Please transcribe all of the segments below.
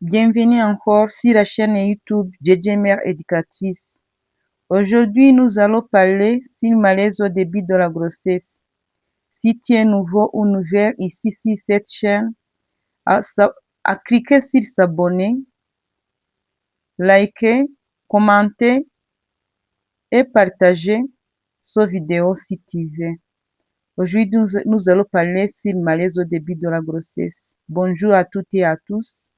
Bienvenue encore sur la chaîne YouTube JJ Mère Éducatrice. Aujourd'hui, nous allons parler sur le malaise au début de la grossesse. Si tu es nouveau ou nouvelle ici sur cette chaîne, à cliquer sur s'abonner, liker, commenter et partager cette vidéo si tu veux. Aujourd'hui, nous allons parler sur le malaise au début de la grossesse. Bonjour à toutes et à tous.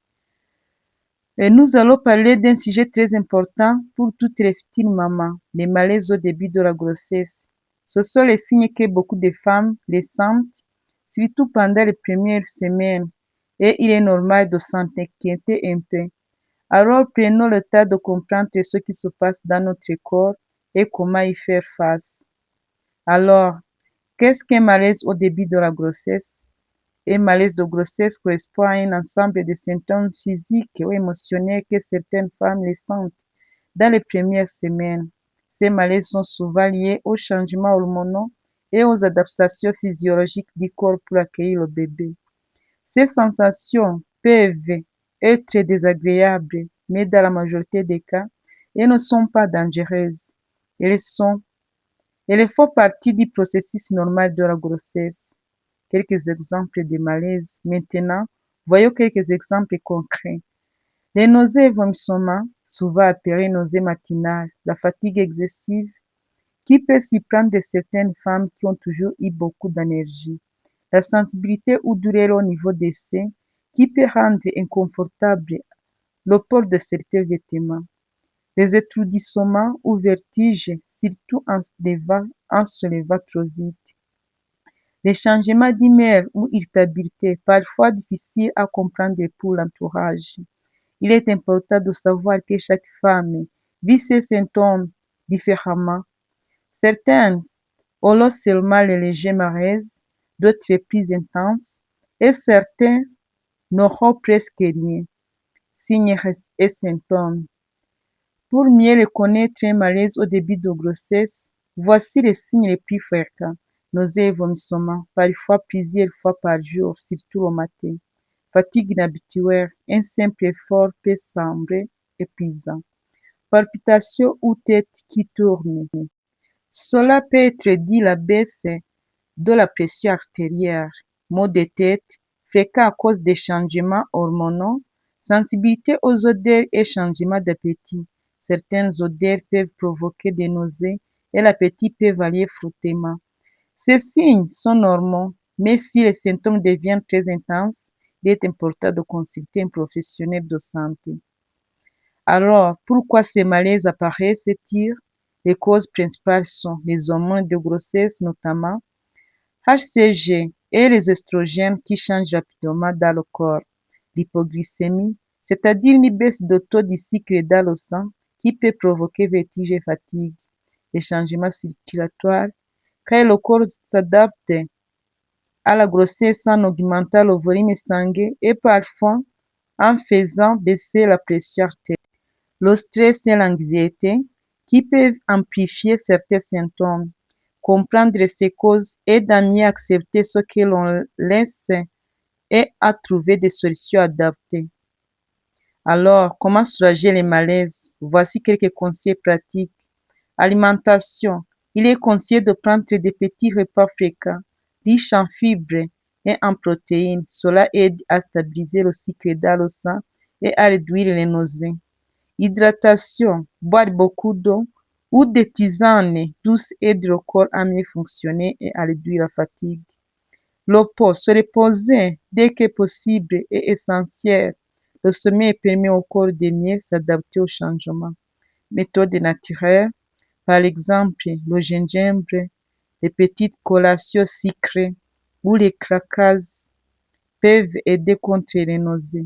Et nous allons parler d'un sujet très important pour toutes les futures mamans, les malaises au début de la grossesse. Ce sont les signes que beaucoup de femmes les sentent, surtout pendant les premières semaines, et il est normal de s'inquiéter un peu. Alors prenons le temps de comprendre ce qui se passe dans notre corps et comment y faire face. Alors, qu'est-ce qu'un malaise au début de la grossesse? Un malaise de grossesse correspond à un ensemble de symptômes physiques ou émotionnels que certaines femmes ressentent dans les premières semaines. Ces malaises sont souvent liés aux changements hormonaux et aux adaptations physiologiques du corps pour accueillir le bébé. Ces sensations peuvent être désagréables, mais dans la majorité des cas, elles ne sont pas dangereuses. Elles font partie du processus normal de la grossesse. Quelques exemples de malaise. Maintenant, voyons quelques exemples concrets. Les nausées et vomissements, souvent appelées nausées matinales, la fatigue excessive, qui peut s'y prendre de certaines femmes qui ont toujours eu beaucoup d'énergie, la sensibilité ou douleur au niveau des seins, qui peut rendre inconfortable le port de certains vêtements, les étourdissements ou vertiges, surtout en se levant trop vite, les changements d'humeur ou irritabilité, parfois difficiles à comprendre pour l'entourage. Il est important de savoir que chaque femme vit ces symptômes différemment. Certaines auront seulement les légers malaises, d'autres plus intenses, et certains n'auront presque rien. Signes et symptômes. Pour mieux reconnaître un malaise au début de grossesse, voici les signes les plus fréquents. Nausées et vomissements, parfois plusieurs fois par jour, surtout au matin. Fatigue inhabituelle, un simple effort peut sembler épuisant. Palpitations ou tête qui tourne. Cela peut être dû à la baisse de la pression artérielle, maux de tête, fréquents à cause des changements hormonaux, sensibilité aux odeurs et changements d'appétit. Certaines odeurs peuvent provoquer des nausées et l'appétit peut varier fortement. Ces signes sont normaux, mais si les symptômes deviennent très intenses, il est important de consulter un professionnel de santé. Alors, pourquoi ces malaises apparaissent-ils? Les causes principales sont les hormones de grossesse, notamment HCG et les oestrogènes qui changent rapidement dans le corps, l'hypoglycémie, c'est-à-dire une baisse de taux du sucre dans le sang qui peut provoquer vertige et fatigue, les changements circulatoires, quand le corps s'adapte à la grossesse en augmentant le volume sanguin et parfois en faisant baisser la pression artérielle. Le stress et l'anxiété qui peuvent amplifier certains symptômes. Comprendre ces causes aide à mieux accepter ce que l'on laisse et à trouver des solutions adaptées. Alors, comment soulager les malaises? Voici quelques conseils pratiques. Alimentation. Il est conseillé de prendre des petits repas fréquents, riches en fibres et en protéines. Cela aide à stabiliser le sucre dans le sang et à réduire les nausées. Hydratation. Boire beaucoup d'eau ou des tisanes douces aident le corps à mieux fonctionner et à réduire la fatigue. Le repos. Se reposer dès que possible est essentiel. Le sommeil permet au corps de mieux s'adapter aux changements. Méthode naturelle. Par exemple, le gingembre, les petites collations sucrées ou les craquages peuvent aider contre les nausées.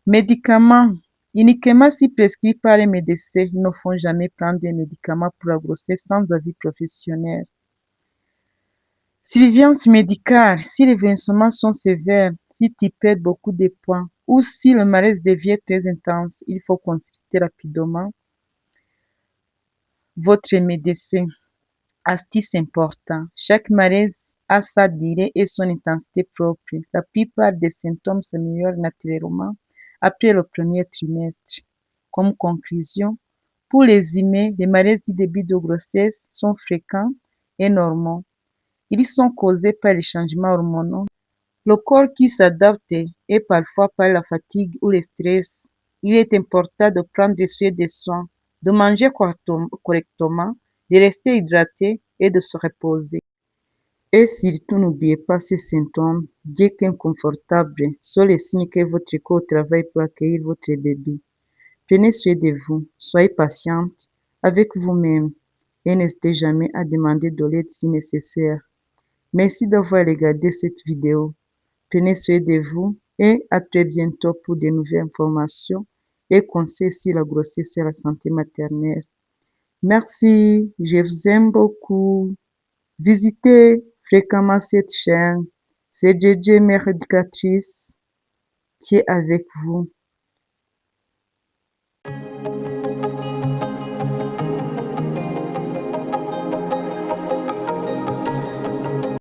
Médicaments. Uniquement si prescrits par les médecins, il ne faut jamais prendre des médicaments pour la grossesse sans avis professionnel. Surveillance médicale. Si les vomissements sont sévères, si tu perds beaucoup de poids ou si le malaise devient très intense, il faut consulter rapidement votre médecin. Astuce important. Chaque malaise a sa durée et son intensité propre. La plupart des symptômes s'améliorent naturellement après le premier trimestre. Comme conclusion, pour résumer, les malaises du début de grossesse sont fréquents et normaux. Ils sont causés par les changements hormonaux, le corps qui s'adapte et parfois par la fatigue ou le stress. Il est important de prendre des soins, de manger correctement, de rester hydraté et de se reposer. Et surtout, n'oubliez pas ces symptômes, bien qu'inconfortables, sont les signes que votre corps travaille pour accueillir votre bébé. Prenez soin de vous, soyez patiente avec vous-même et n'hésitez jamais à demander de l'aide si nécessaire. Merci d'avoir regardé cette vidéo. Prenez soin de vous et à très bientôt pour de nouvelles informations et conseils sur la grossesse et la santé maternelle. Merci, je vous aime beaucoup. Visitez fréquemment cette chaîne. C'est JJ, mère éducatrice, qui est avec vous.